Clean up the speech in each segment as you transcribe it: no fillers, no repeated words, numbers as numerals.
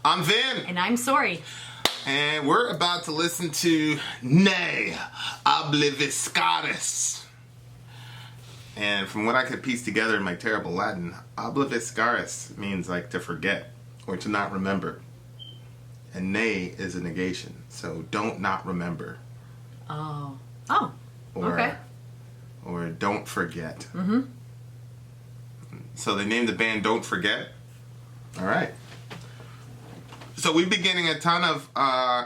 I'm Vin. And I'm Sori. And we're about to listen to Nay, Obliviscaris. And from what I could piece together in my terrible Latin, Obliviscaris means like to forget or to not remember. And Nay is a negation, so don't not remember. Oh, okay. Or don't forget. Mm-hmm. So they named the band Don't Forget. All right. So we've been getting a ton of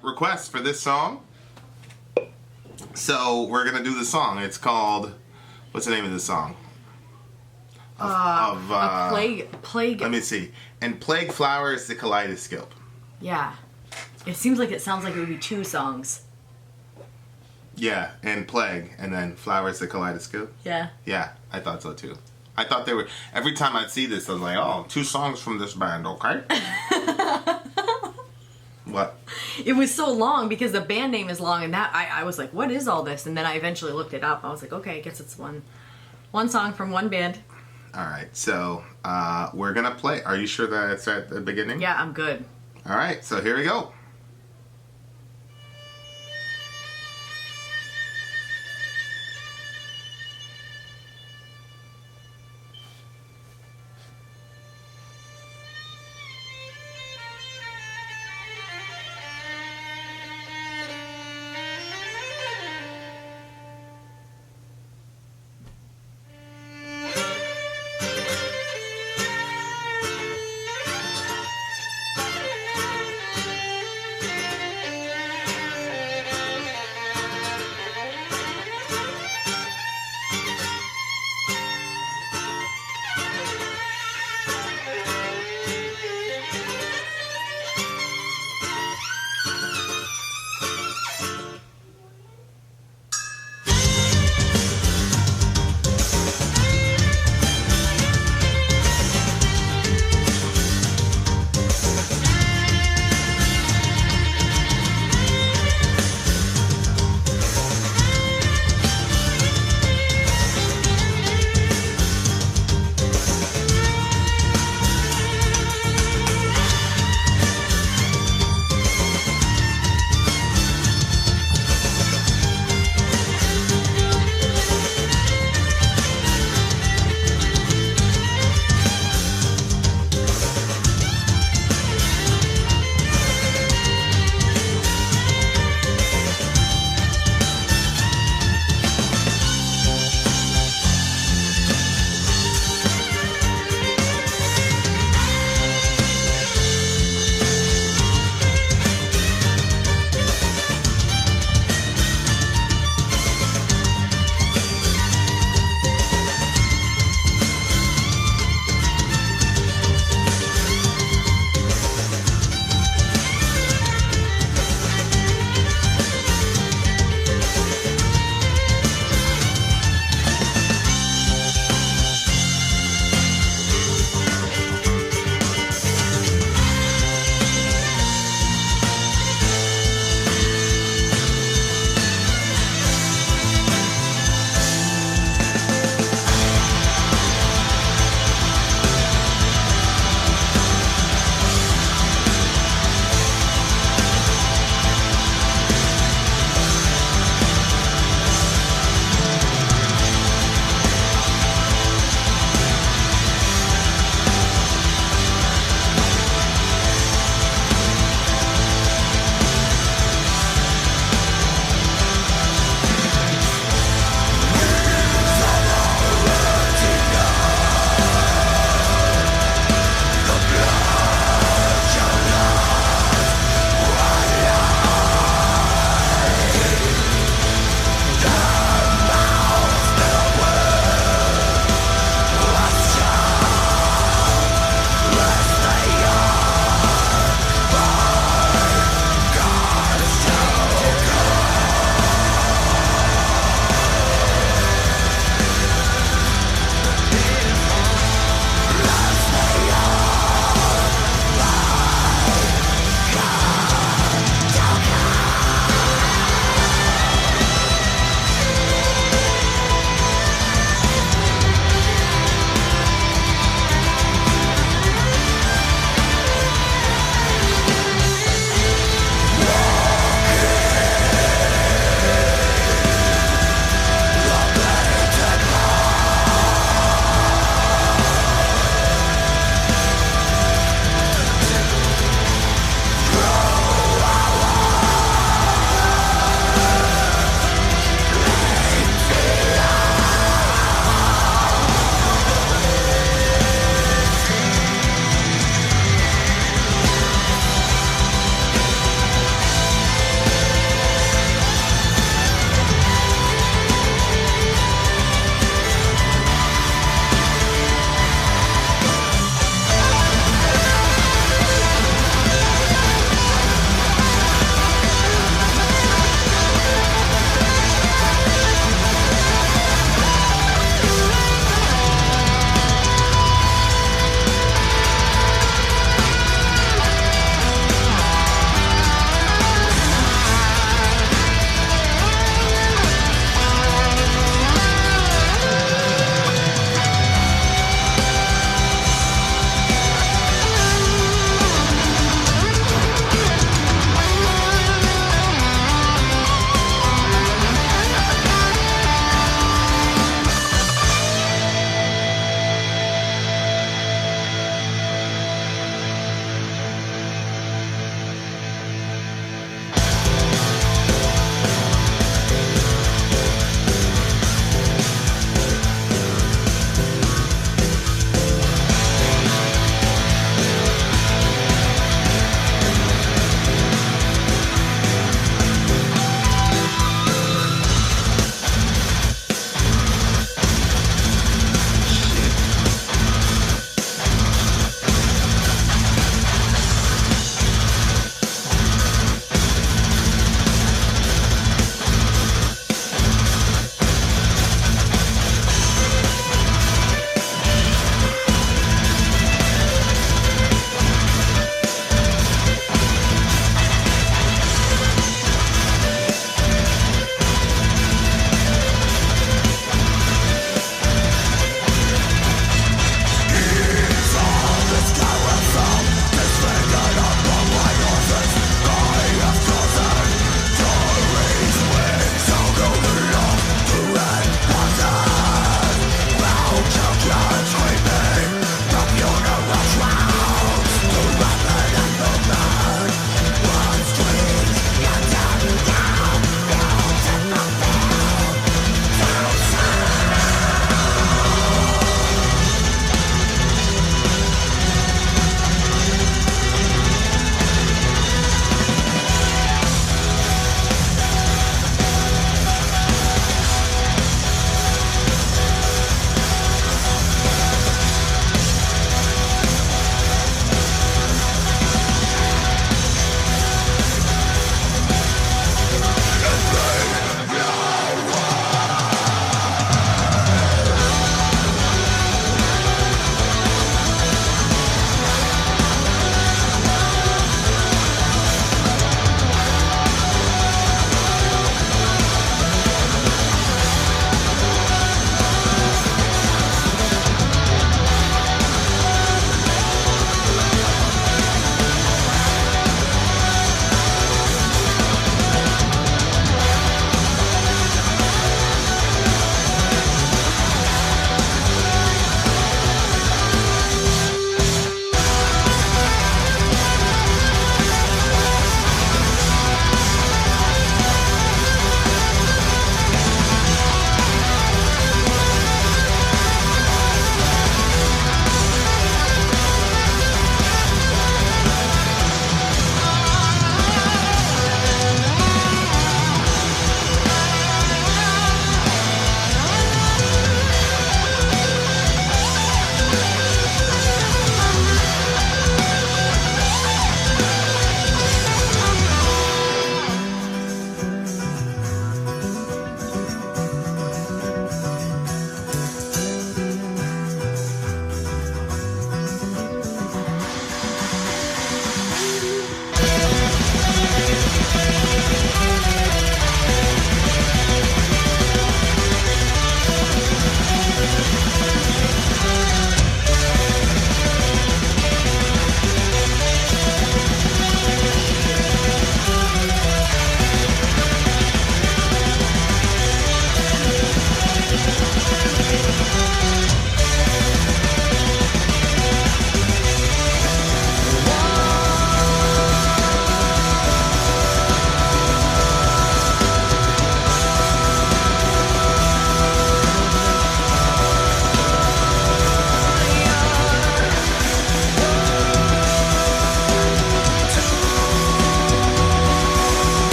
requests for this song. So we're going to do the song. It's called, what's the name of the song? A plague. Let me see. And Plague Flower is the Kaleidoscope. Yeah. It seems like it sounds like it would be two songs. Yeah, and Plague, and then Flowers the Kaleidoscope. Yeah. Yeah, I thought so too. I thought they were, every time I'd see this, I was like, oh, two songs from this band, okay? What? It was so long because the band name is long, and that I was like, what is all this? And then I eventually looked it up. I was like, okay, I guess it's one song from one band. All right, so we're going to play. Are you sure that it's at the beginning? Yeah, I'm good. All right, so here we go.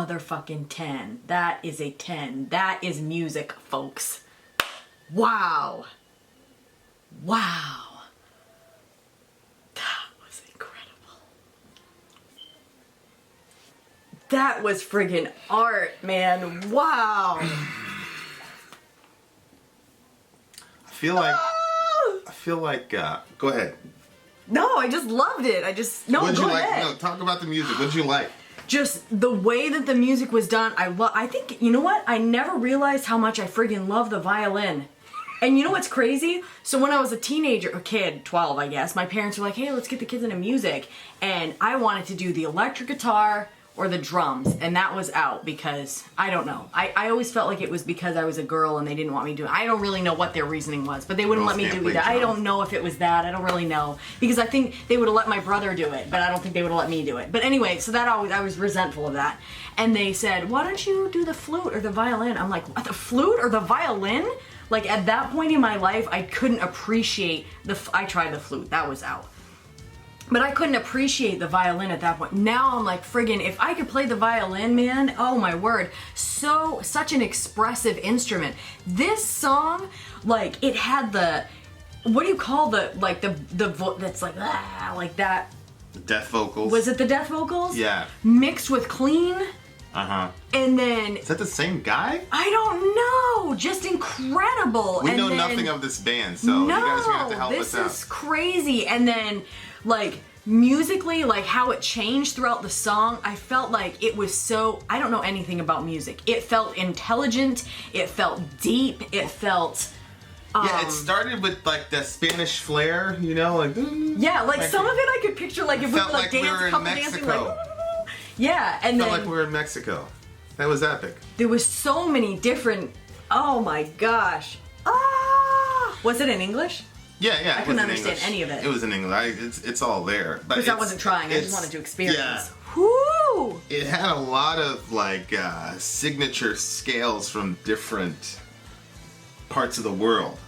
motherfucking 10. That is a 10. That is music, folks. Wow. Wow. That was incredible. That was friggin' art, man. Wow. I feel like, go ahead. No, I just loved it. No, What'd go you ahead. like? No, talk about the music. What'd you like? Just the way that the music was done, I think, you know what? I never realized how much I friggin' love the violin. And you know what's crazy? So when I was a kid, 12 I guess, my parents were like, hey, let's get the kids into music. And I wanted to do the electric guitar or the drums. And that was out because, I don't know. I always felt like it was because I was a girl and they didn't want me to do it. I don't really know what their reasoning was, but they wouldn't let me do either. I don't know if it was that. I don't really know. Because I think they would have let my brother do it, but I don't think they would have let me do it. But anyway, so I was resentful of that. And they said, why don't you do the flute or the violin? I'm like, what, the flute or the violin? Like, at that point in my life, I couldn't appreciate I tried the flute. That was out. But I couldn't appreciate the violin at that point. Now I'm like, friggin', if I could play the violin, man, oh my word. Such an expressive instrument. This song, like, it had what do you call that's like, that. Death vocals. Was it the death vocals? Yeah. Mixed with clean. Uh-huh. And then... Is that the same guy? I don't know. Just incredible. We know nothing of this band, so you guys are gonna have to help us out. This is crazy. And then, like, musically, like, how it changed throughout the song, I felt like it was so... I don't know anything about music. It felt intelligent. It felt deep. It felt... yeah, it started with, like, the Spanish flair, you know, like... Yeah, like, some of it I could picture, like, if we were, like, we were in couple Mexico. dancing, like... Yeah, and Felt then... like we were in Mexico. That was epic. There was so many different... Oh my gosh. Ah! Was it in English? Yeah, I couldn't understand any of it. It was in English. It's all there. Because I wasn't trying. I just wanted to experience. Yeah. Whoo! It had a lot of, like, signature scales from different parts of the world.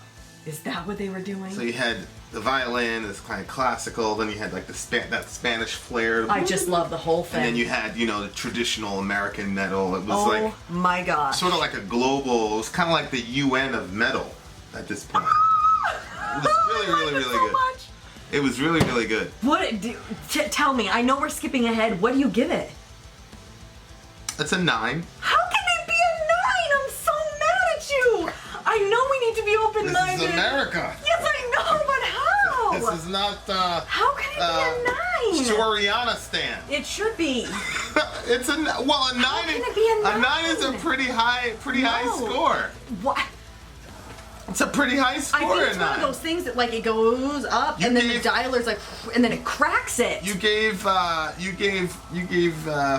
Is that what they were doing? So you had the violin, this kind of classical, then you had, like, that Spanish flair. I just love the whole thing. And then you had, you know, the traditional American metal. It was like... Oh my gosh. Sort of like a global... It was kind of like the UN of metal at this point. It was really good. Much. It was really, really good. Tell me, I know we're skipping ahead. What do you give it? It's a 9. How can it be a 9? I'm so mad at you. I know we need to be open-minded. This is America. Yes, I know, but how? This is not, how can it be a 9? Shorianistan. It should be. It's a 9. How can it be a 9? A 9 is a pretty high score. What? It's a pretty high score. I think it's one of those things that, like, it goes up and then the dialer's like, and then it cracks it. You gave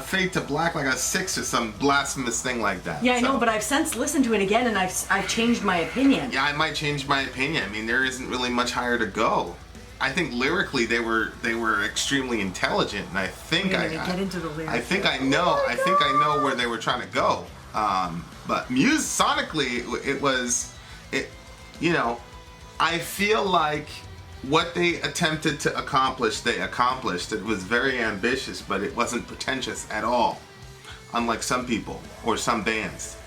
Fade to Black like a 6 or some blasphemous thing like that. Yeah, I know, but I've since listened to it again and I've changed my opinion. Yeah, I might change my opinion. I mean, there isn't really much higher to go. I think lyrically they were extremely intelligent, and I think get into the lyrics. I think I know where they were trying to go. But sonically, you know, I feel like what they attempted to accomplish, they accomplished. It was very ambitious, but it wasn't pretentious at all, unlike some people or some bands.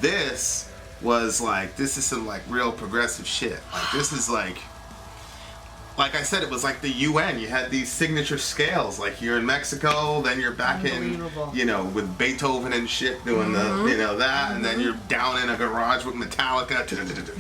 This was like, this is some like real progressive shit. Like, this is like I said, it was like the UN. You had these signature scales. Like, you're in Mexico, then you're back in, you know, with Beethoven and shit doing the, you know, that, and then you're down in a garage with Metallica.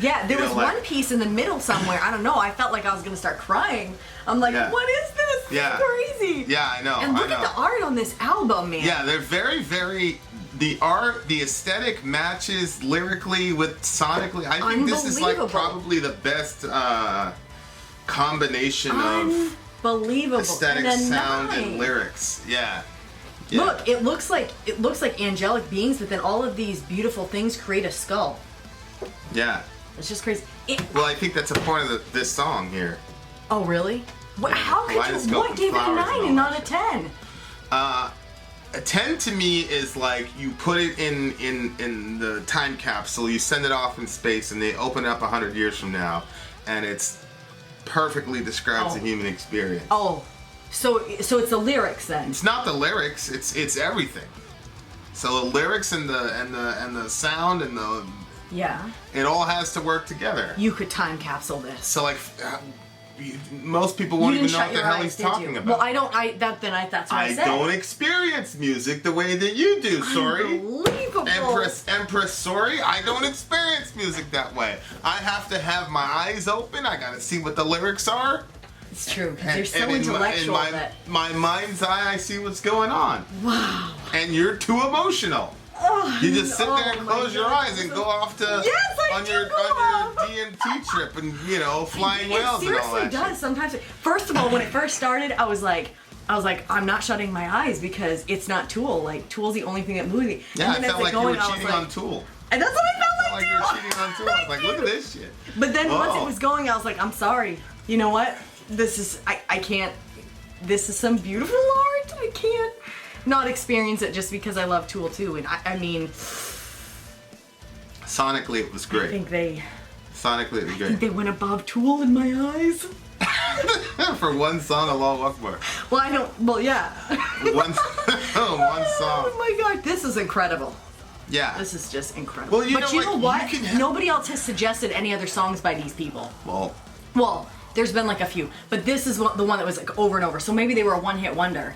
Yeah, there was one piece in the middle somewhere. I don't know. I felt like I was going to start crying. I'm like, what is this? This is crazy. Yeah, I know. And look at the art on this album, man. Yeah, they're very, very... The art, the aesthetic matches lyrically with sonically. I think this is like probably the best... combination of aesthetic, sound, and lyrics. Yeah. Look, it looks like angelic beings, but then all of these beautiful things create a skull. Yeah. It's just crazy. Well, I think that's a point of this song here. Oh, really? How could you? What gave it a 9 and not a 10? A 10 to me is like you put it in the time capsule, you send it off in space, and they open it up 100 years from now, and it's perfectly describes the human experience. Oh, so it's the lyrics then? It's not the lyrics. It's everything. So the lyrics and the sound and the Yeah. it all has to work together. You could time capsule this. So like most people won't even know what the hell he's talking about. Well, I don't. That's what I said. I don't experience music the way that you do, Sori. Unbelievable. Empress Sori, I don't experience music that way. I have to have my eyes open. I gotta see what the lyrics are. It's true, because you're so intellectual in my mind's eye, I see what's going on. Wow. And you're too emotional. Oh, You just sit there and close your eyes and go off to on your DMT trip and flying whales and all that. It seriously does sometimes. First of all, when it first started, I was like, I'm not shutting my eyes because it's not Tool. Like Tool's the only thing that moves me. Yeah, and I felt like you were cheating on Tool. And that's what I felt like. You were cheating on Tool. I was like, look at this shit. But then once it was going, I was like, I'm sorry. You know what? This is I can't. This is some beautiful art. I can't not experience it just because I love Tool too. And I mean, sonically it was great. Sonically it was great. I think they went above Tool in my eyes. For one song, Allah Akbar. Well, I don't. Well, yeah. one song. Oh my God, this is incredible. Yeah. This is just incredible. Well, you know what? Nobody else has suggested any other songs by these people. Well, there's been like a few, but this is the one that was like over and over. So maybe they were a one-hit wonder.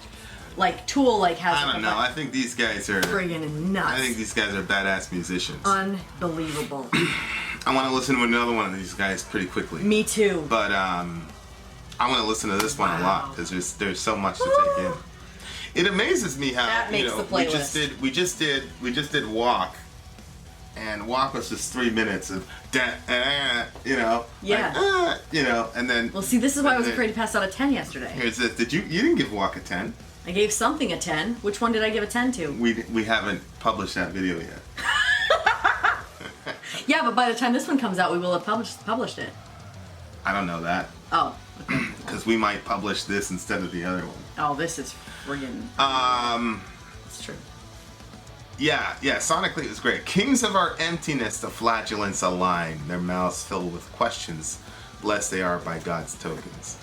Like Tool, has. I don't know. I think these guys are friggin' nuts. I think these guys are badass musicians. Unbelievable. I want to listen to another one of these guys pretty quickly. Me too. But I want to listen to this one a lot because there's so much to take in. It amazes me how that makes the playlist. we just did Walk, and Walk was just 3 minutes of Yeah. and then. Well, see, this is why I was afraid to pass out a 10 yesterday. Here's this. You didn't give Walk a 10? I gave something a 10. Which one did I give a 10 to? We haven't published that video yet. Yeah, but by the time this one comes out, we will have published it. I don't know that. Oh. Because we might publish this instead of the other one. Oh, this is friggin'. It's true. Yeah, sonically it was great. Kings of our emptiness, the flatulence align, their mouths filled with questions, blessed they are by God's tokens.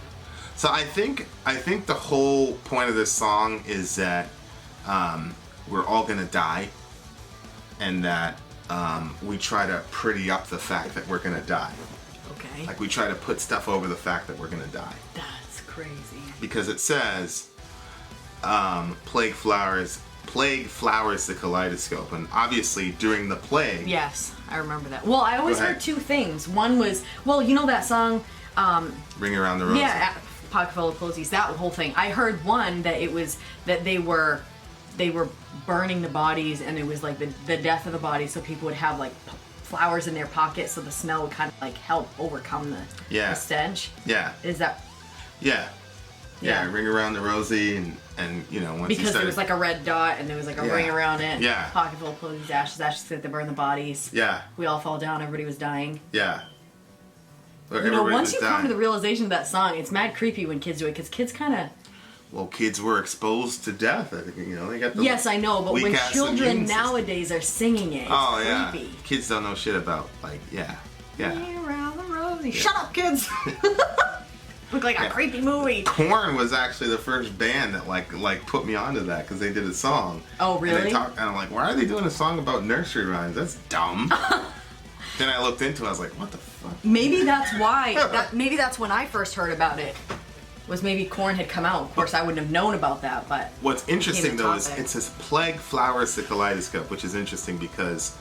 So I think the whole point of this song is that we're all gonna die, and that we try to pretty up the fact that we're gonna die. Okay. Like we try to put stuff over the fact that we're gonna die. That's crazy. Because it says, plague flowers the kaleidoscope, and obviously during the plague. Yes, I remember that. Well, I always heard two things. One was, that song. Ring Around the Rosy. Yeah, Pocket Full of Posies. That whole thing. I heard one that it was that they were burning the bodies, and it was like the death of the body, so people would have like flowers in their pockets, so the smell would kind of like help overcome the stench. Yeah. Is that? Yeah. Ring Around the Rosy, and once because there was like a red dot and there was like a ring around it. Yeah. Pocket full of posies, ashes that they burn the bodies. Yeah. We all fall down. Everybody was dying. Yeah. Once you come to the realization of that song, it's mad creepy when kids do it, because kids kind of. Well, kids were exposed to death. They got the. Yes, I know, but when children nowadays are singing it, it's creepy. Kids don't know shit about Ring around the rosy. Shut up, kids. Look like a creepy movie. Korn was actually the first band that like put me onto that, because they did a song. Oh, really? And I'm like, why are they doing a song about nursery rhymes? That's dumb. Then I looked into it. I was like, what the fuck? Maybe that's why. Maybe that's when I first heard about it. Was maybe Korn had come out. Of course, I wouldn't have known about that, but. What's interesting though is it says plague flowers the kaleidoscope, which is interesting because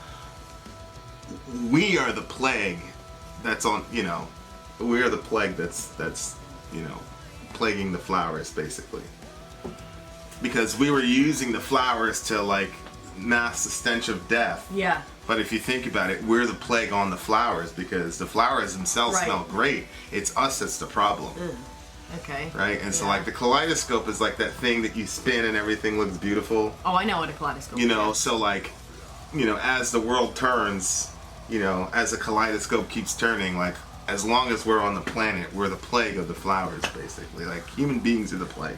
we are the plague that's on. We are the plague that's plaguing the flowers, basically. Because we were using the flowers to mask the stench of death. Yeah. But if you think about it, we're the plague on the flowers, because the flowers themselves smell great. It's us that's the problem. Okay. Right? And so the kaleidoscope is like that thing that you spin and everything looks beautiful. Oh, I know what a kaleidoscope is. So as the world turns, as the kaleidoscope keeps turning, as long as we're on the planet, we're the plague of the flowers, basically. Human beings are the plague.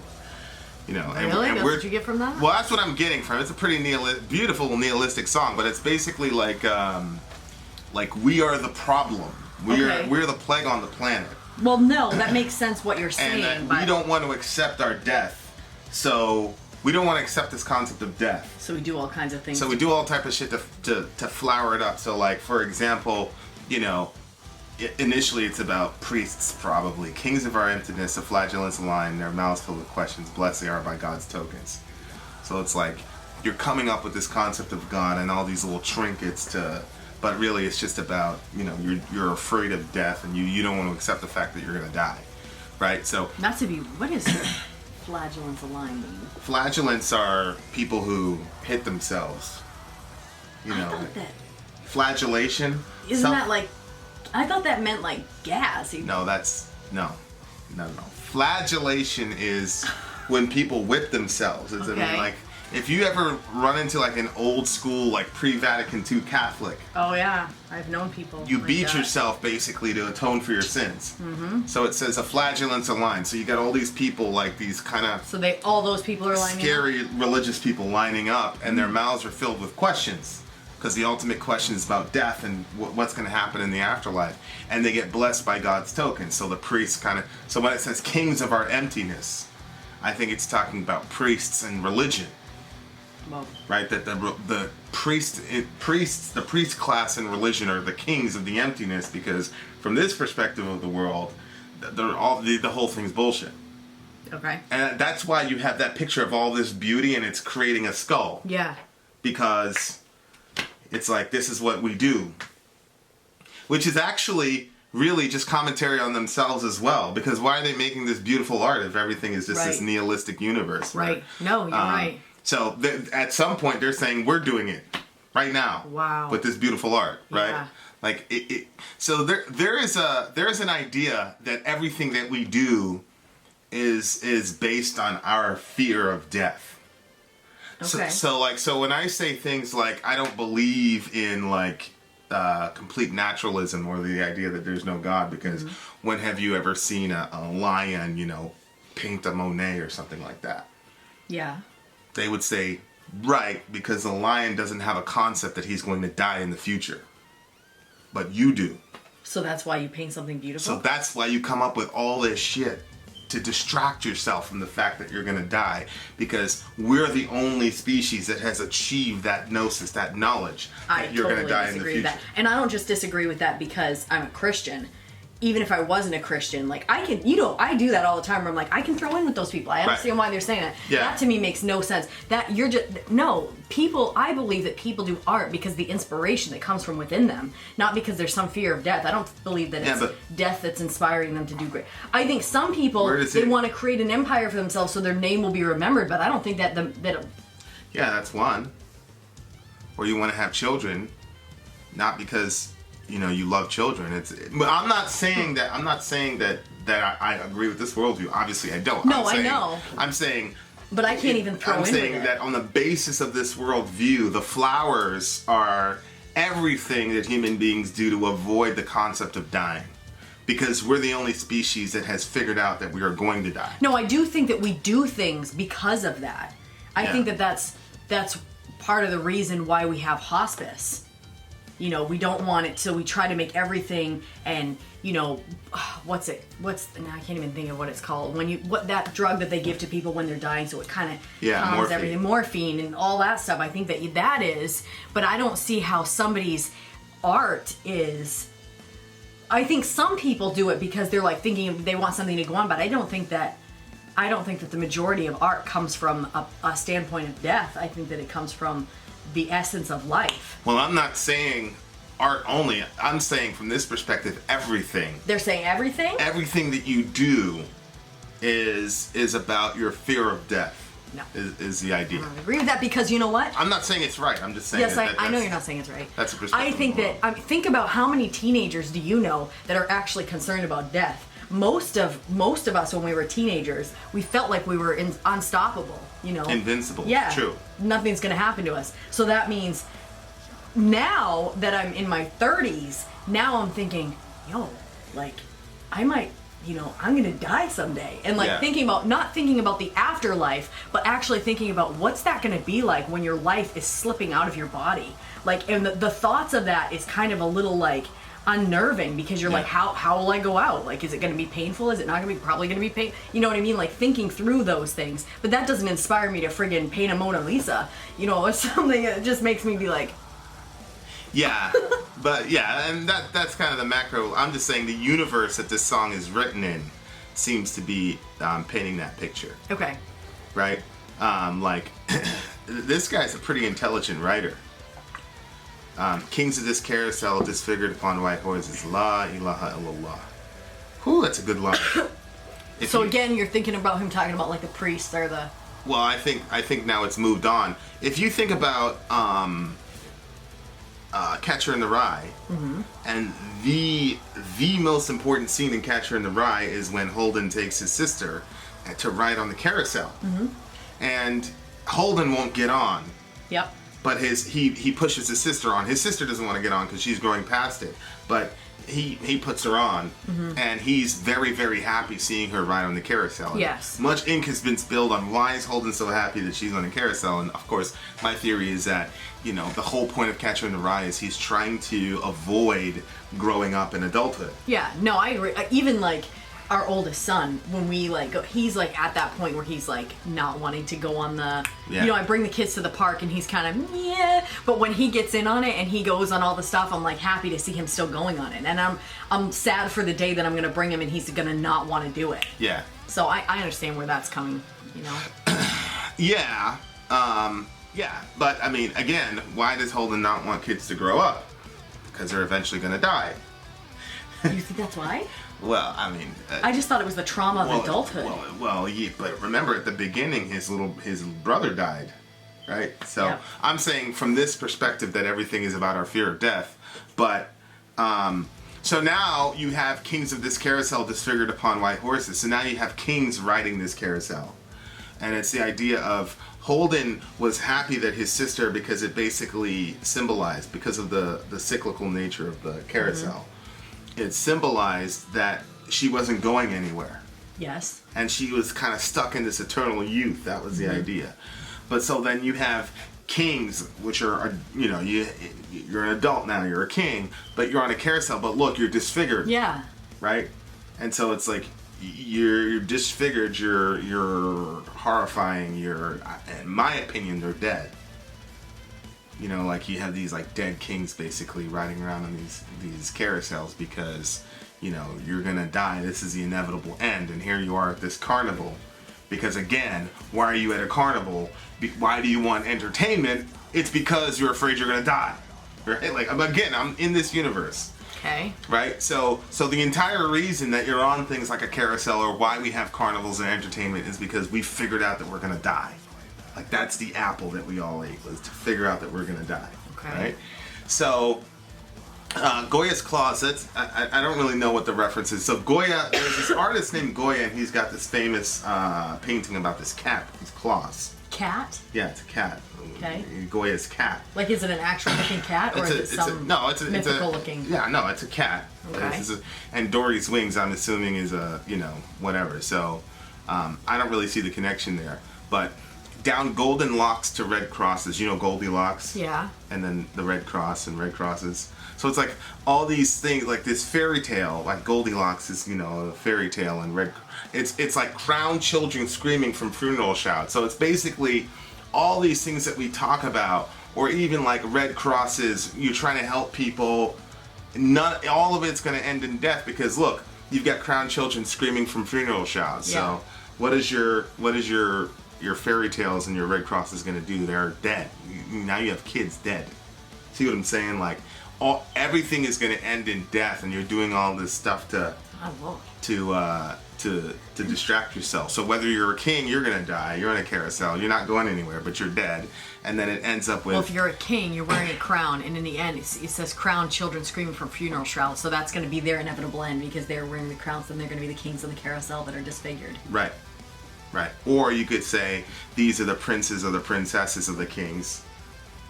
Really? That's what you get from that? Well, that's what I'm getting from it. It's a pretty beautiful nihilistic song, but it's basically like we are the problem. We're the plague on the planet. Well, no, that makes sense what you're saying. And we don't want to accept our death, so we don't want to accept this concept of death. So we do all kinds of things. So we do all type of shit to flower it up. So like, for example, you know, initially it's about priests, probably. Kings of our emptiness, of flagellants align, their mouths filled with questions, blessed they are by God's tokens. So it's like, you're coming up with this concept of God and all these little trinkets but really it's just about, you know, you're afraid of death and you don't want to accept the fact that you're going to die, right? So not to be, what is flagellants align mean? Flagellants are people who hit themselves, you know. I thought that, flagellation. isn't that like, I thought that meant like gas. No, no. Flagellation is when people whip themselves. It's, Okay. I mean, like, if you ever run into like an old school, like pre-Vatican II Catholic, Oh yeah, I've known people. you like beat that. yourself basically to atone for your sins. Mm-hmm. So it says a flagellant's a line. So you got all these people, like these kind of So all those people are lining scary up? religious people lining up, and their mouths are filled with questions. Because the ultimate question is about death and what's going to happen in the afterlife. And they get blessed by God's tokens. So the priests kind of... So when it says kings of our emptiness, I think it's talking about priests and religion. Well, Right? That the priest class and religion are the kings of the emptiness, because from this perspective of the world, the whole thing's bullshit. okay. And that's why you have that picture of all this beauty and it's creating a skull. Yeah. Because it's like, this is what we do. Which is actually really just commentary on themselves as well. Because why are they making this beautiful art if everything is just this Right. nihilistic universe? Right. No, you're right. So at some point they're saying, we're doing it right now. Wow. With this beautiful art, right? Yeah. Like so there is an idea that everything that we do is based on our fear of death. Okay. So when I say things like, I don't believe in like complete naturalism or the idea that there's no God, because when have you ever seen a lion, you know, paint a Monet or something like that? Yeah. They would say, right, because the lion doesn't have a concept that he's going to die in the future. But you do. So that's why you paint something beautiful? So that's why you come up with all this shit to distract yourself from the fact that you're going to die, because we're the only species that has achieved that gnosis, that knowledge that you're going to die in the disagree future. with that. And I don't just disagree with that because I'm a Christian. Even if I wasn't a Christian, like I can, you know, I do that all the time where I'm like, I can throw in with those people. I understand why they're saying that. Yeah. That to me makes no sense. That you're just, no, people, I believe that people do art because the inspiration that comes from within them, not because there's some fear of death. I don't believe that it's death that's inspiring them to do great. I think some people, they want to create an empire for themselves so their name will be remembered, but I don't think that Yeah, that's one. Or you want to have children, not because, you know, you love children. But I'm not saying that I agree with this worldview. Obviously, I don't. No, I know. I'm saying. But I can't even throw in with it. I'm saying that on the basis of this worldview, the flowers are everything that human beings do to avoid the concept of dying. Because we're the only species that has figured out that we are going to die. No, I do think that we do things because of that. I think that that's part of the reason why we have hospice. You know, we don't want it, so we try to make everything, and you know, now I can't even think of what it's called. That drug that they give to people when they're dying, so it kind of calms everything, morphine and all that stuff. I think that is, but I don't see how somebody's art is. I think some people do it because they're like thinking they want something to go on, but I don't think that the majority of art comes from a standpoint of death. I think that it comes from the essence of life. Well, I'm not saying art only. I'm saying from this perspective, everything. They're saying everything? Everything that you do is about your fear of death. No. Is the idea. I don't agree with that because you know what? I'm not saying it's right. I'm just saying I know you're not saying it's right. That's a perspective. I think think about how many teenagers do you know that are actually concerned about death? Most of us when we were teenagers, we felt like we were unstoppable, you know. Invincible. Yeah. True. Nothing's going to happen to us. So that means now that I'm in my 30s, now I'm thinking, like I might, I'm going to die someday. And like not thinking about the afterlife, but actually thinking about what's that going to be like when your life is slipping out of your body. Like, and the thoughts of that is kind of a little like, unnerving because you're like, how will I go out? Like, is it going to be painful? Is it not going to be? Probably going to be pain. You know what I mean? Like, thinking through those things. But that doesn't inspire me to friggin' paint a Mona Lisa. You know, or something that just makes me be like... Yeah, but yeah, and that's kind of the macro. I'm just saying the universe that this song is written in seems to be painting that picture. Okay. Right? Like, this guy's a pretty intelligent writer. Kings of this carousel disfigured upon white horses. La ilaha illallah. Whew, that's a good line. So again, you're thinking about him talking about like the priests or the... Well, I think now it's moved on. If you think about Catcher in the Rye, and the most important scene in Catcher in the Rye is when Holden takes his sister to ride on the carousel, and Holden won't get on. Yep. But he pushes his sister on. His sister doesn't want to get on because she's growing past it. But he puts her on, and he's very, very happy seeing her ride on the carousel. Yes. Much ink has been spilled on why is Holden so happy that she's on a carousel. And of course, my theory is that, you know, the whole point of Catcher in the Rye is he's trying to avoid growing up in adulthood. Yeah, no, I agree. Even like our oldest son, when we like go, he's like at that point where he's like not wanting to go on the, you know, I bring the kids to the park and he's kind of, but when he gets in on it and he goes on all the stuff, I'm like happy to see him still going on it. And I'm sad for the day that I'm going to bring him and he's going to not want to do it. Yeah. So I understand where that's coming, you know? Yeah. Yeah. But I mean, again, why does Holden not want kids to grow up? Because they're eventually going to die. You think that's why? Well, I mean... I just thought it was the trauma of adulthood. Well, yeah, but remember at the beginning, his brother died, right? So I'm saying from this perspective that everything is about our fear of death. But, so now you have kings of this carousel disfigured upon white horses. So now you have kings riding this carousel. And it's the idea of Holden was happy that his sister, because it basically symbolized, because of the cyclical nature of the carousel, it symbolized that she wasn't going anywhere. Yes. And she was kind of stuck in this eternal youth. That was the idea. But so then you have kings, which are, you know, you're an adult now, you're a king, but you're on a carousel, but look, you're disfigured. Yeah. Right? And so it's like, you're disfigured, you're horrifying, in my opinion, they're dead. You know, like you have these like dead kings basically riding around on these carousels because, you know, you're gonna die. This is the inevitable end, and here you are at this carnival. Because again, why are you at a carnival? Why do you want entertainment? It's because you're afraid you're gonna die. Right? Like again, I'm in this universe. Okay. Right? So the entire reason that you're on things like a carousel or why we have carnivals and entertainment is because we figured out that we're gonna die. Like that's the apple that we all ate, was to figure out that we're gonna die. Okay. Right? So Goya's Closet, I don't really know what the reference is. So Goya, there's this artist named Goya, and he's got this famous painting about this cat with these claws. Cat? Yeah, it's a cat. Okay. Goya's cat. Like, is it an actual looking cat, or is it some mythical looking? Yeah, no, it's a cat. Okay. And Dory's wings, I'm assuming, is a, you know, whatever. So I don't really see the connection there. But down golden locks to red crosses. You know Goldilocks? Yeah. And then the red cross and red crosses. So it's like all these things, like this fairy tale, like Goldilocks is, you know, a fairy tale, and red. It's like crowned children screaming from funeral shouts. So it's basically all these things that we talk about, or even like red crosses. You're trying to help people. All of it's going to end in death because look, you've got crowned children screaming from funeral shouts. Yeah. So what is your fairy tales and your red crosses going to do? They're dead. Now you have kids dead. See what I'm saying? Like everything is going to end in death, and you're doing all this stuff to distract yourself. So whether you're a king, you're going to die. You're on a carousel. You're not going anywhere, but you're dead. And then it ends up with... Well, if you're a king, you're wearing a crown, and in the end, it says crowned children screaming from funeral shrouds. So that's going to be their inevitable end because they're wearing the crowns, and they're going to be the kings of the carousel that are disfigured. Right. Right. Or you could say these are the princes or the princesses of the kings.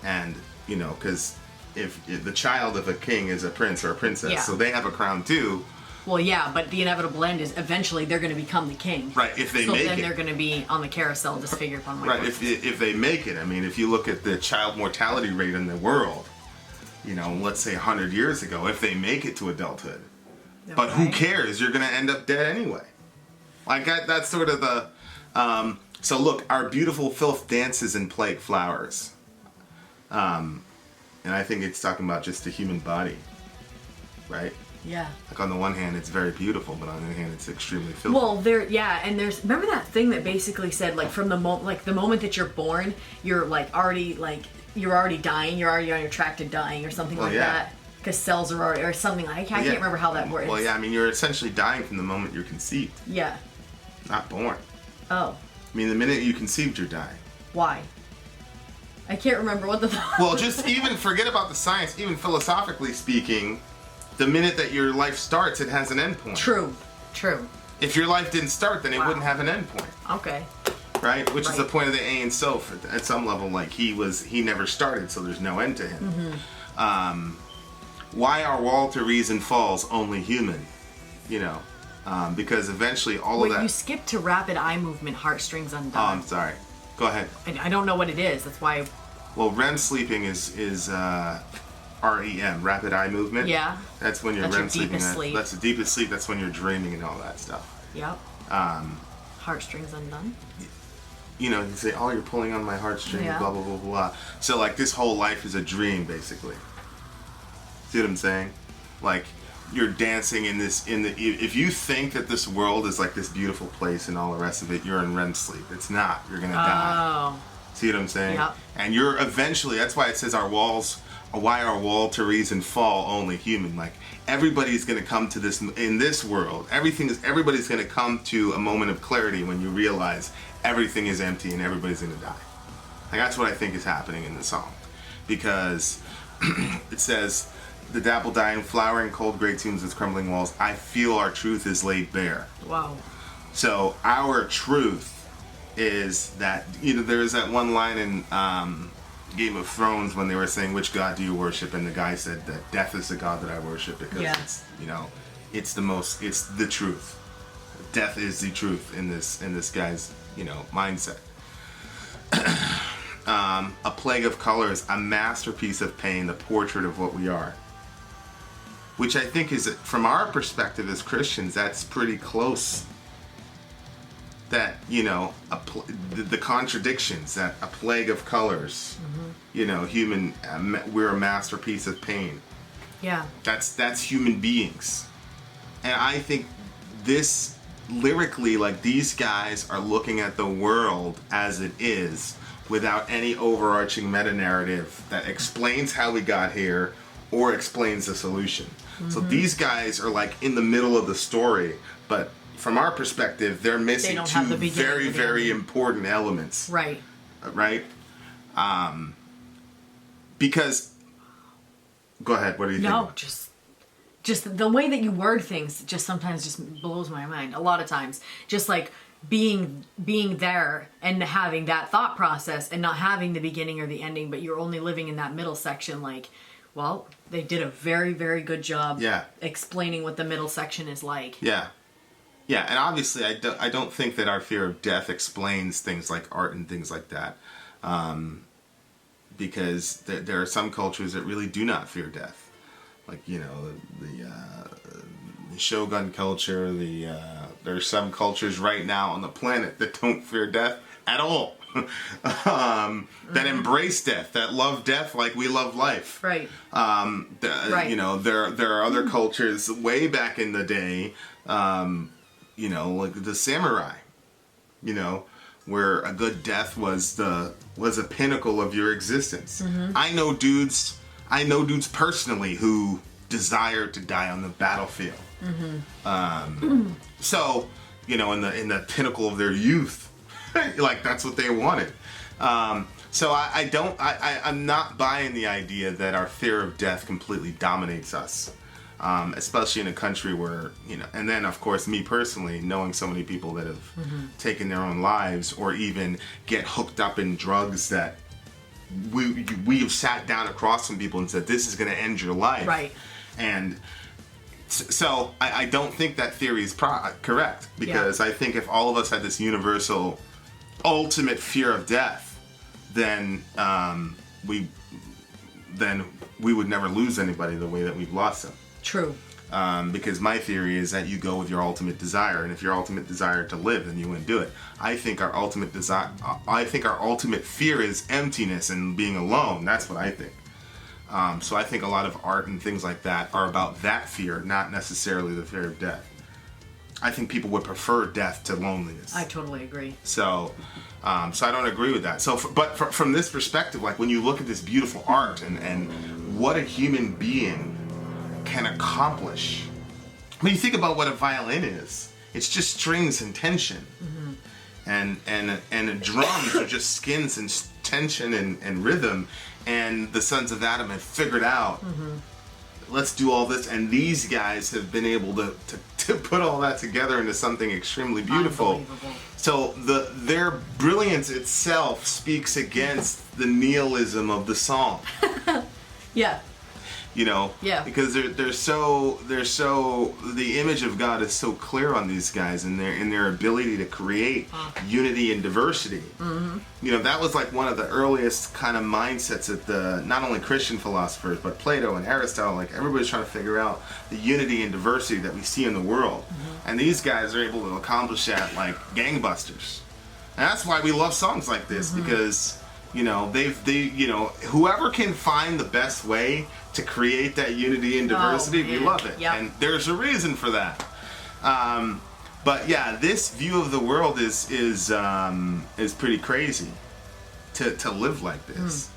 And, you know, because if the child of a king is a prince or a princess, so they have a crown too. Well, yeah, but the inevitable end is eventually they're going to become the king. Right, if they make it. So then they're going to be on the carousel disfigured upon white horses. Right, if they make it. I mean, if you look at the child mortality rate in the world, let's say 100 years ago, if they make it to adulthood. But who cares? You're going to end up dead anyway. Like, that's sort of the... so look, our beautiful filth dances in plague flowers. And I think it's talking about just the human body. Right? Yeah. Like, on the one hand, it's very beautiful, but on the other hand, it's extremely filthy. Well, and there's, remember that thing that basically said, like, from the moment that you're born, you're, like, already dying, you're already on your track to dying, or something that. Because cells are already, or something like, I can't remember how that works. Well, yeah, I mean, you're essentially dying from the moment you're conceived. Yeah. Not born. Oh. I mean, the minute you conceived, you're dying. Why? I can't remember what the... Well, just even forget about the science, even philosophically speaking... The minute that your life starts, it has an endpoint. True. If your life didn't start, then it wouldn't have an endpoint. Okay. Right? Which is the point of the Ein Sof. At some level, like, he never started, so there's no end to him. Mm-hmm. Why our wall to reason falls only human? Because eventually all of that... you skipped to rapid eye movement, heartstrings undone. Oh, I'm sorry. Go ahead. I don't know what it is. That's why... Well, REM sleeping is REM, rapid eye movement. Yeah. That's when you're that's REM your sleeping. Deepest sleep. That's the deepest sleep. That's when you're dreaming and all that stuff. Yep. Heartstrings undone. You say, oh, you're pulling on my heartstrings, blah, blah, blah, blah. So, like, this whole life is a dream, basically. See what I'm saying? Like, you're dancing if you think that this world is like this beautiful place and all the rest of it, you're in REM sleep. It's not. You're going to die. See what I'm saying? Yep. And you're eventually, that's why it says why our wall to reason fall only human. Like, everybody's going to come to this, in this world, everybody's going to come to a moment of clarity when you realize everything is empty and everybody's going to die. Like, that's what I think is happening in the song. Because it says, the dapple dying, flowering cold gray tombs with crumbling walls, I feel our truth is laid bare. Wow. So our truth is that, there's that one line in Game of Thrones when they were saying, which god do you worship? And the guy said that death is the god that I worship because it's the truth. Death is the truth in this guy's, mindset. A plague of colors, a masterpiece of pain, the portrait of what we are. Which I think is, from our perspective as Christians, that's pretty close. That, the contradictions, that a plague of colors, human, we're a masterpiece of pain. Yeah. That's human beings. And I think this, lyrically, like, these guys are looking at the world as it is without any overarching meta-narrative that explains how we got here or explains the solution. Mm-hmm. So these guys are, like, in the middle of the story, but from our perspective, they're missing two very, very important elements. Right. Right? Because... Go ahead, what do you think? No, just the way that you word things just sometimes just blows my mind. A lot of times. Just, like, being there and having that thought process and not having the beginning or the ending, but you're only living in that middle section, like... Well, they did a very, very good job explaining what the middle section is like. Yeah. Yeah, and obviously I don't think that our fear of death explains things like art and things like that. Because there are some cultures that really do not fear death. Like, the Shogun culture, there are some cultures right now on the planet that don't fear death at all. That embrace death, that love death like we love life. Right. Right. There are other cultures way back in the day, like the samurai, where a good death was a pinnacle of your existence. Mm-hmm. I know dudes personally who desire to die on the battlefield. Mm-hmm. So, in the pinnacle of their youth. Like, that's what they wanted. So I'm not buying the idea that our fear of death completely dominates us. Especially in a country where, and then, of course, me personally, knowing so many people that have taken their own lives or even get hooked up in drugs that we have sat down across from people and said, this is going to end your life. Right. And so I don't think that theory is correct, because I think if all of us had this universal ultimate fear of death, then then we would never lose anybody the way that we've lost them. True. Because my theory is that you go with your ultimate desire, and if your ultimate desire to live, then you wouldn't do it. I think our ultimate fear is emptiness and being alone. That's what I think. So I think a lot of art and things like that are about that fear, not necessarily the fear of death. I think people would prefer death to loneliness. I totally agree. So I don't agree with that. From this perspective, like when you look at this beautiful art and what a human being can accomplish. When you think about what a violin is, it's just strings and tension. And drums are just skins and tension and rhythm. And the sons of Adam have figured out, let's do all this. And these guys have been able to put all that together into something extremely beautiful. So their brilliance itself speaks against the nihilism of the song. Yeah. You know, yeah, because they're so the image of God is so clear on these guys and their ability to create unity and diversity. You know, that was like one of the earliest kind of mindsets of the not only Christian philosophers but Plato and Aristotle. Like everybody's trying to figure out the unity and diversity that we see in the world, and these guys are able to accomplish that like gangbusters. And that's why we love songs like this because you know they whoever can find the best way to create that unity and diversity, we love it. Yep. And there's a reason for that. But yeah, this view of the world is pretty crazy to live like this.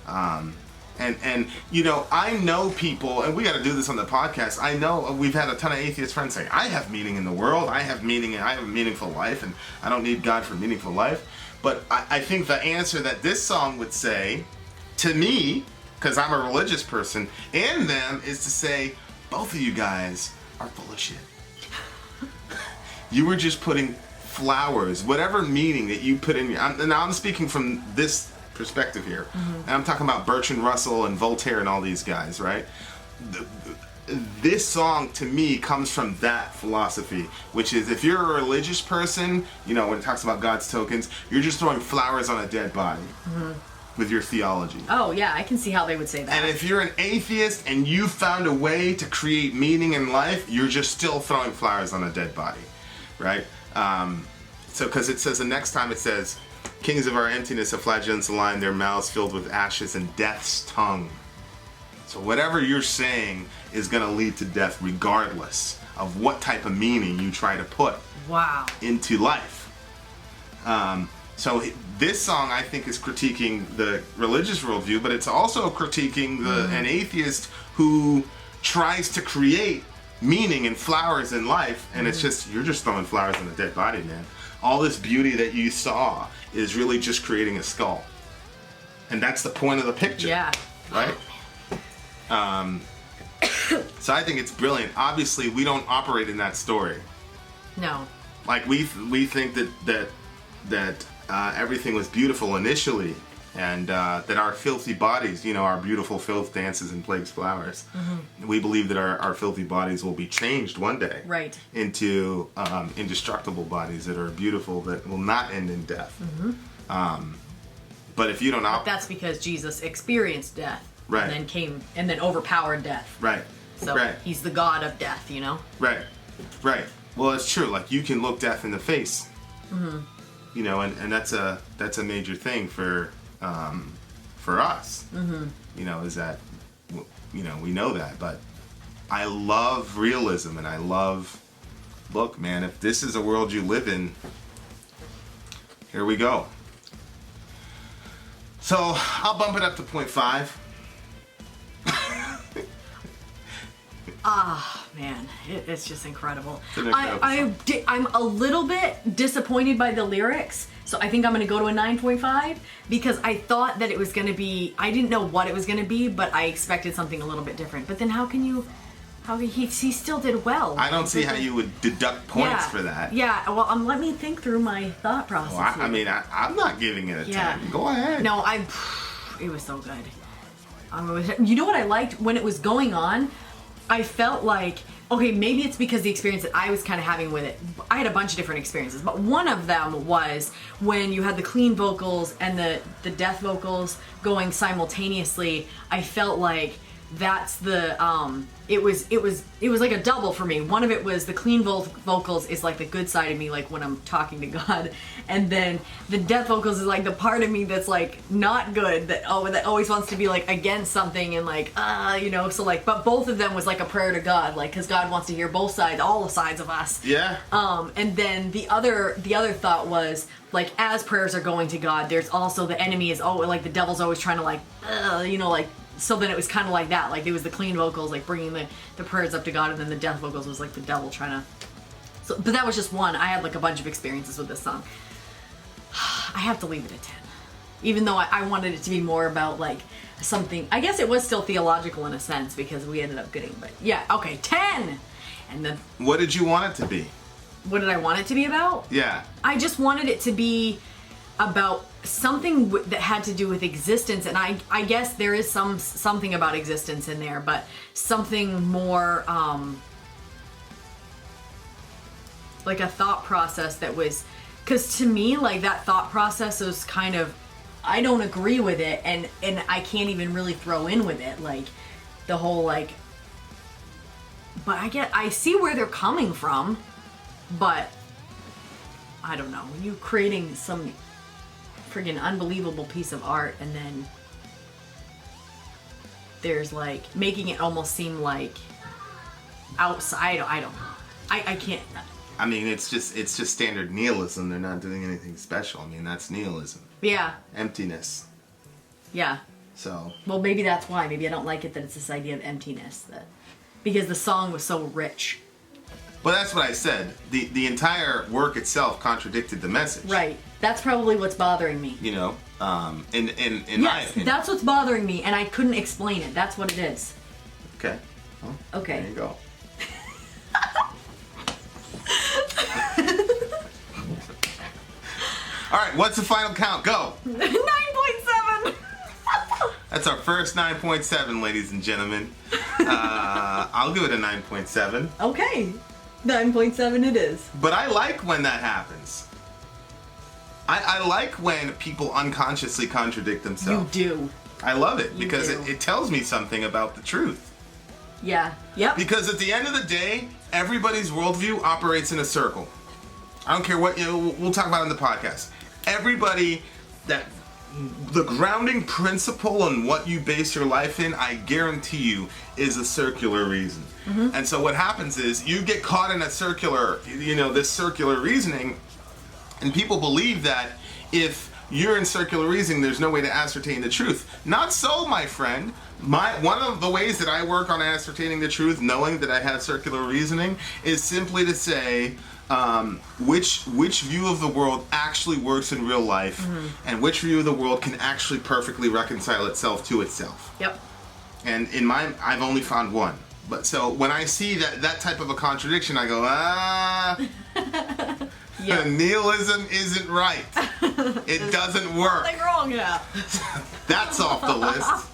And you know, I know people, and we got to do this on the podcast. I know we've had a ton of atheist friends say, "I have meaning in the world. I have meaning. I have a meaningful life, and I don't need God for meaningful life." But I think the answer that this song would say to me, because I'm a religious person, and them, is to say, both of you guys are full of shit. You were just putting flowers, whatever meaning that you put in. Now I'm speaking from this perspective here, and I'm talking about Bertrand Russell and Voltaire and all these guys, right? This song to me comes from that philosophy, which is if you're a religious person, you know, when it talks about God's tokens, you're just throwing flowers on a dead body. With your theology. Oh yeah, I can see how they would say that. And if you're an atheist and you found a way to create meaning in life, you're just still throwing flowers on a dead body, right? So because it says the next time it says, "Kings of our emptiness of flagellants align their mouths filled with ashes and death's tongue." So whatever you're saying is going to lead to death, regardless of what type of meaning you try to put into life. So this song, I think, is critiquing the religious worldview, but it's also critiquing an atheist who tries to create meaning and flowers in life, and it's just, you're just throwing flowers on a dead body, man. All this beauty that you saw is really just creating a skull. And that's the point of the picture. Yeah. Right? So I think it's brilliant. Obviously, we don't operate in that story. No. Like, we think that everything was beautiful initially, and that our filthy bodies, you know, our beautiful filth dances and plagues flowers. We believe that our filthy bodies will be changed one day into indestructible bodies that are beautiful, that will not end in death. But if you don't but that's because Jesus experienced death, and then overpowered death. So he's the God of death, you know. Right. Well, it's true. Like, you can look death in the face. You know, and that's a major thing for us. You know, is that, you know, we know that, but I love realism, and I love, look, man, if this is a world you live in, here we go. So I'll bump it up to 0.5. Man, it's just incredible. I'm a little bit disappointed by the lyrics, so I think I'm going to go to a 9.5 because I thought that it was going to be, I didn't know what it was going to be, but I expected something a little bit different. But then how can he still did well. I don't see how you would deduct points for that. Yeah, well, let me think through my thought process. Well, I mean, I'm not giving it a 10. Go ahead. No, it was so good. You know what I liked when it was going on? I felt like okay, maybe it's because the experience that I was kind of having with it. I had a bunch of different experiences, but one of them was when you had the clean vocals and the death vocals going simultaneously. I felt like that's the it was like a double for me. One of it was the clean vocals is like the good side of me, like when I'm talking to God, and then the death vocals is like the part of me that's like not good, that always wants to be like against something and like so like, but both of them was like a prayer to God, like because God wants to hear both sides, all the sides of us. Yeah. And then the other thought was like, as prayers are going to God, there's also the enemy is like the devil's always trying to like like. So then it was kind of like that. Like, it was the clean vocals, like, bringing the prayers up to God, and then the death vocals was, like, the devil trying to... So, but that was just one. I had, like, a bunch of experiences with this song. I have to leave it at 10. Even though I wanted it to be more about, like, something... I guess it was still theological in a sense, because we ended up getting... But, yeah, okay, 10! And then... What did you want it to be? What did I want it to be about? Yeah. I just wanted it to be about something that had to do with existence, and I guess there is something about existence in there, but something more like a thought process that was, because to me, like, that thought process was kind of, I don't agree with it, and I can't even really throw in with it, like the whole like, but I see where they're coming from, but I don't know, when you creating some friggin' unbelievable piece of art, and then there's like making it almost seem like outside. I don't know. I can't. I mean, it's just standard nihilism. They're not doing anything special. I mean, that's nihilism. Yeah. Emptiness. Yeah. So. Well, maybe that's why. Maybe I don't like it that it's this idea of emptiness, that because the song was so rich. But that's what I said. The entire work itself contradicted the message. Right. That's probably what's bothering me. You know, in yes, my opinion. That's what's bothering me, and I couldn't explain it. That's what it is. Okay. Well, okay. There you go. All right, what's the final count? Go. 9.7. That's our first 9.7, ladies and gentlemen. I'll give it a 9.7. Okay. 9.7 it is. But I like when that happens. I like when people unconsciously contradict themselves. You do. I love it because it tells me something about the truth. Yeah. Yep. Because at the end of the day, everybody's worldview operates in a circle. I don't care what, we'll talk about it in the podcast. Everybody, the grounding principle on what you base your life in, I guarantee you, is a circular reason. Mm-hmm. And so what happens is you get caught in a circular, this circular reasoning, and people believe that if you're in circular reasoning, there's no way to ascertain the truth. Not so, my friend. One of the ways that I work on ascertaining the truth, knowing that I have circular reasoning, is simply to say which view of the world actually works in real life, mm-hmm. and which view of the world can actually perfectly reconcile itself to itself. Yep. And in mine, I've only found one. But so when I see that type of a contradiction, I go, yeah. Nihilism isn't right. It doesn't work. Something wrong, yeah. That's off the list.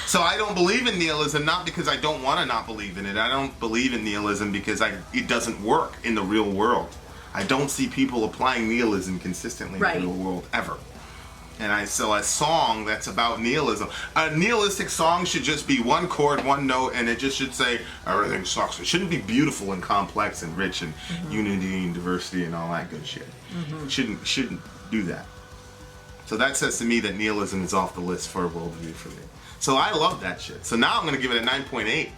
So I don't believe in nihilism, not because I don't want to not believe in it. I don't believe in nihilism because it doesn't work in the real world. I don't see people applying nihilism consistently in the real world, ever. And so a song that's about nihilism, a nihilistic song should just be one chord, one note, and it just should say, everything sucks. It shouldn't be beautiful and complex and rich and mm-hmm. unity and diversity and all that good shit. Mm-hmm. It shouldn't do that. So that says to me that nihilism is off the list for a worldview for me. So I love that shit. So now I'm going to give it a 9.8.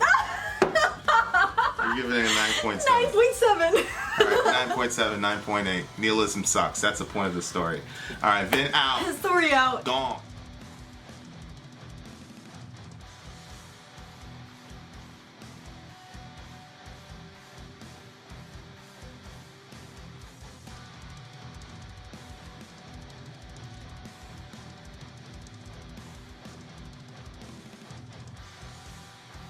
You're giving it a 9.7. 9.7. Alright, 9.7, 9.8. Nihilism sucks. That's the point of the story. Alright, Vin out. Story out. Gone.